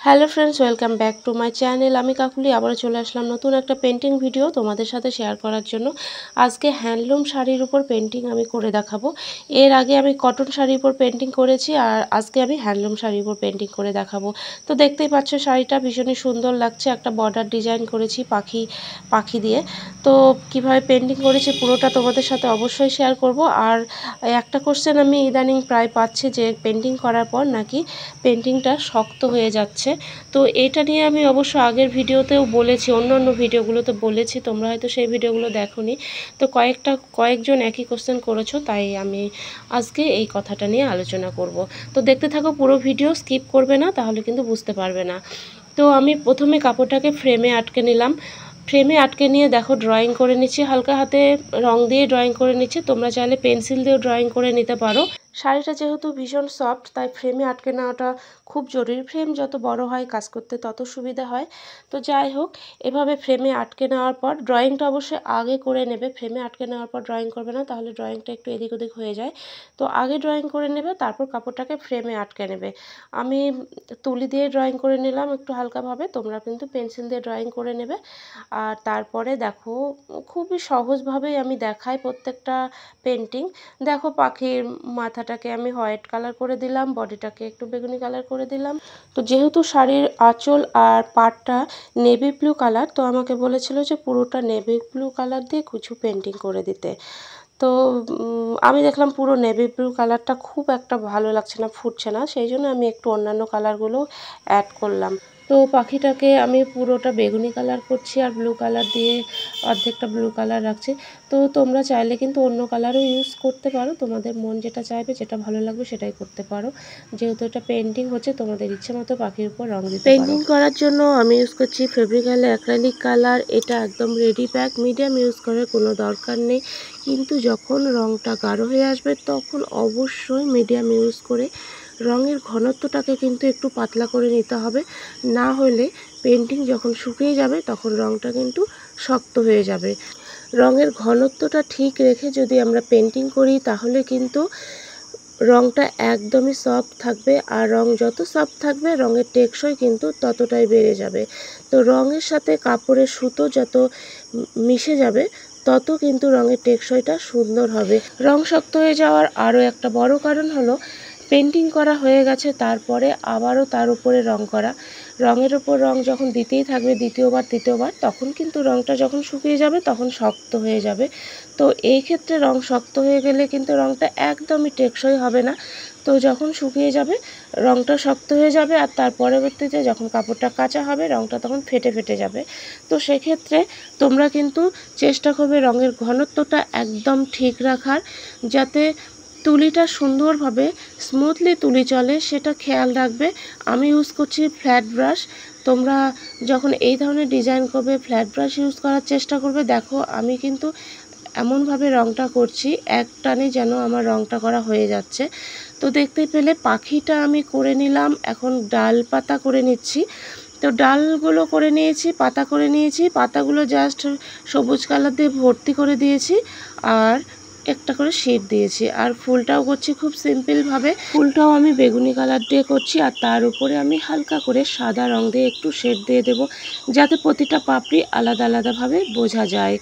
Hello friends, welcome back to my channel. আমি কাকুলি আবারও চলে আসলাম নতুন একটা পেন্টিং ভিডিও তোমাদের সাথে শেয়ার করার জন্য। আজকে হ্যান্ডলুম শাড়ির উপর পেন্টিং আমি করে দেখাবো। এর আগে আমি কটন শাড়ির উপর পেন্টিং করেছি, আর আজকে আমি হ্যান্ডলুম শাড়ির উপর পেন্টিং করে দেখাবো। তো দেখতেই পাচ্ছ শাড়িটা ভীষণই সুন্দর লাগছে, একটা বর্ডার ডিজাইন করেছি পাখি দিয়ে। তো কিভাবে পেন্টিং করেছি পুরোটা তোমাদের সাথে অবশ্যই শেয়ার করব। আর একটা কোশ্চেন আমি ইদানিং প্রায় পাচ্ছি যে পেন্টিং করার পর নাকি পেন্টিংটা শক্ত হয়ে যাচ্ছে। তো এটা নিয়ে আমি অবশ্য আগের ভিডিওতেও বলেছি, অন্য ভিডিওগুলোতে বলেছি, তোমরা হয়তো সেই ভিডিওগুলো দেখোনি। তো কয়েকজন একই কোশ্চেন করেছো, তাই আমি আজকে এই কথাটা নিয়ে আলোচনা করব। তো দেখতে থাকো পুরো ভিডিও, স্কিপ করবে না, তাহলে কিন্তু বুঝতে পারবে না। তো আমি প্রথমে কাপড়টাকে ফ্রেমে আটকে নিলাম। ফ্রেমে আটকে নিয়ে দেখো ড্রয়িং করে নিচ্ছি, হালকা হাতে রং দিয়ে ড্রয়িং করে নিচ্ছি। তোমরা চাইলে পেন্সিল দিয়েও ড্রয়িং করে নিতে পারো। শাড়িটা যেহেতু ভীষণ সফট, তাই ফ্রেমে আটকে নেওয়াটা খুব জরুরি। ফ্রেম যত বড় হয় কাজ করতে তত সুবিধা হয়। তো যাই হোক, এভাবে ফ্রেমে আটকে নেওয়ার পর ড্রয়িংটা অবশ্যই আগে করে নেবে। ফ্রেমে আটকে নেওয়ার পর ড্রয়িং করবে না, তাহলে ড্রয়িংটা একটু এদিক ওদিক হয়ে যায়। তো আগে ড্রয়িং করে নেবে, তারপর কাপড়টাকে ফ্রেমে আটকে নেবে। আমি তুলি দিয়ে ড্রয়িং করে নিলাম একটু হালকাভাবে, তোমরা কিন্তু পেন্সিল দিয়ে ড্রয়িং করে নেবে। আর তারপরে দেখো খুবই সহজভাবেই আমি দেখাই প্রত্যেকটা পেন্টিং। দেখো পাখির মাথাটাকে আমি হোয়াইট কালার করে দিলাম, বডিটাকে একটু বেগুনি কালার করে দিলাম। তো যেহেতু শাড়ির আঁচল আর পাড়টা নেভি ব্লু কালার, তো আমাকে বলেছিল যে পুরোটা নেভি ব্লু কালার দিয়ে কিছু পেন্টিং করে দিতে। তো আমি দেখলাম পুরো নেভি ব্লু কালারটা খুব একটা ভালো লাগছে না, ফুটছে না, সেই জন্য আমি একটু অন্যান্য কালারগুলো অ্যাড করলাম। তো পাখিটাকে আমি পুরোটা বেগুনি কালার করছি, আর ব্লু কালার দিয়ে অর্ধেকটা ব্লু কালার রাখছি। তো তোমরা চাইলে কিন্তু অন্য কালারও ইউজ করতে পারো, তোমাদের মন যেটা চাইবে, যেটা ভালো লাগবে সেটাই করতে পারো। যেহেতু এটা পেন্টিং হচ্ছে, তোমাদের ইচ্ছে মতো পাখির উপর রং দিতে পারো। পেন্টিং করার জন্য আমি ইউজ করছি ফেব্রিক্যালে অ্যাক্রিলিক কালার। এটা একদম রেডি প্যাক, মিডিয়াম ইউজ করার কোনো দরকার নেই। কিন্তু যখন রংটা গাঢ় হয়ে আসবে তখন অবশ্যই মিডিয়াম ইউজ করে রঙের ঘনত্বটাকে কিন্তু একটু পাতলা করে নিতে হবে। না হলে পেন্টিং যখন শুকিয়ে যাবে তখন রঙটা কিন্তু শক্ত হয়ে যাবে। রঙের ঘনত্বটা ঠিক রেখে যদি আমরা পেন্টিং করি তাহলে কিন্তু রঙটা একদমই সফট থাকবে, আর রং যত সফট থাকবে রঙের টেকসই কিন্তু ততটাই বেড়ে যাবে। তো রঙের সাথে কাপড়ের সুতো যত মিশে যাবে তত কিন্তু রঙের টেকসইটা সুন্দর হবে। রং শক্ত হয়ে যাওয়ার আরও একটা বড় কারণ হলো পেন্টিং করা হয়ে গেছে তারপরে আবারও তার উপরে রং করা। রঙের ওপর রং যখন দিতেই থাকবে দ্বিতীয়বার তৃতীয়বার, তখন কিন্তু রঙটা যখন শুকিয়ে যাবে তখন শক্ত হয়ে যাবে। তো এই ক্ষেত্রে রং শক্ত হয়ে গেলে কিন্তু রঙটা একদমই টেকসই হবে না। তো যখন শুকিয়ে যাবে রঙটা শক্ত হয়ে যাবে, আর তার পরবর্তীতে যখন কাপড়টা কাঁচা হবে রঙটা তখন ফেটে ফেটে যাবে। তো সেক্ষেত্রে তোমরা কিন্তু চেষ্টা করবে রঙের ঘনত্বটা একদম ঠিক রাখার, যাতে তুলিটা সুন্দরভাবে স্মুথলি তুলি চলে সেটা খেয়াল রাখবে। আমি ইউজ করছি ফ্ল্যাট ব্রাশ। তোমরা যখন এই ধরনের ডিজাইন করবে ফ্ল্যাট ব্রাশ ইউজ করার চেষ্টা করবে। দেখো আমি কিন্তু এমনভাবে রঙটা করছি এক টানে যেন আমার রঙটা করা হয়ে যাচ্ছে। তো দেখতে পেলে পাখিটা আমি করে নিলাম, এখন ডাল পাতা করে নিচ্ছি। তো ডালগুলো করে নিয়েছি, পাতা করে নিয়েছি, পাতাগুলো জাস্ট সবুজ কালার দিয়ে ভর্তি করে দিয়েছি, আর একটা করে শেড দিয়েছি। আর ফুলটাও করছি খুব সিম্পলভাবে, ফুলটাও আমি বেগুনি কালার দিয়ে করছি, আর তার উপরে আমি হালকা করে সাদা রং দিয়ে একটু শেড দিয়ে দেবো, যাতে প্রতিটা পাপড়ি আলাদা আলাদাভাবে বোঝা যায়।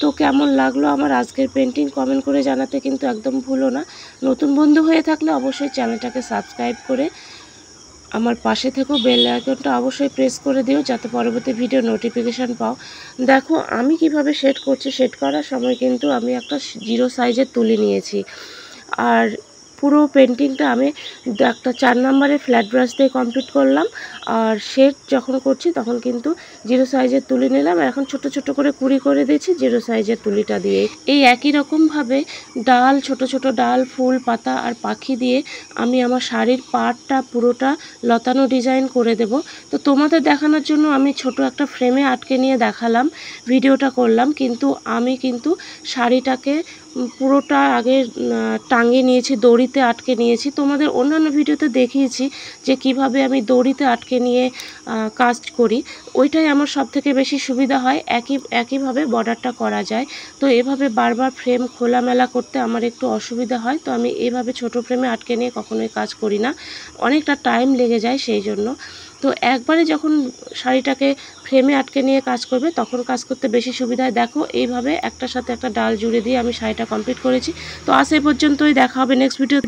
তো কেমন লাগলো আমার আজকের পেন্টিং কমেন্ট করে জানাতে কিন্তু একদম ভুলো না। নতুন বন্ধু হয়ে থাকলে অবশ্যই চ্যানেলটাকে সাবস্ক্রাইব করে আমার পাশে থেকেও বেল আইকনটা অবশ্যই প্রেস করে দিও, যাতে পরবর্তী ভিডিও নোটিফিকেশান পাও। দেখো আমি কিভাবে শেড করছি। শেড করার সময় কিন্তু আমি একটা 0 সাইজের তুলি নিয়েছি, আর পুরো পেন্টিংটা আমি একটা 4 নম্বরের ফ্ল্যাট ব্রাশ দিয়ে কমপ্লিট করলাম। আর শেড যখন করছি তখন কিন্তু 0 সাইজের তুলি নিলাম, আর এখন ছোট ছোট করে কুড়ি করে দিয়েছি 0 সাইজের তুলিটা দিয়ে। এই একই রকমভাবে ডাল, ছোট ছোট ডাল, ফুল, পাতা আর পাখি দিয়ে আমি আমার শাড়ির পাড়টা পুরোটা লতানো ডিজাইন করে দেব। তো তোমাদের দেখানোর জন্য আমি ছোট একটা ফ্রেমে আটকে নিয়ে দেখালাম, ভিডিওটা করলাম, কিন্তু আমি কিন্তু শাড়িটাকে পুরোটা আগে টাঙিয়ে নিয়েছি, দড়িতে আটকে নিয়েছি। তোমাদের অন্যান্য ভিডিওতে দেখিয়েছি যে কিভাবে আমি দড়িতে আটকে নিয়ে কাজ করি, ওইটাই আমার সবথেকে বেশি সুবিধা হয়। একইভাবে বর্ডারটা করা যায়। তো এভাবে বারবার ফ্রেম খোলামেলা করতে আমার একটু অসুবিধা হয়, তো আমি এভাবে ছোট ফ্রেমে আটকে নিয়ে কখনোই কাজ করি না, অনেকটা টাইম লেগে যায় সেই জন্য। তো একবারে যখন শাড়িটাকে ফ্রেমে আটকে নিয়ে কাজ করবে তখন কাজ করতে বেশি সুবিধা হয়। দেখো এইভাবে একটার সাথে একটা ডাল জুড়ে দিয়ে আমি শাড়িটা কমপ্লিট করেছি। তো আজ এই পর্যন্তই, দেখা হবে নেক্সট ভিডিও।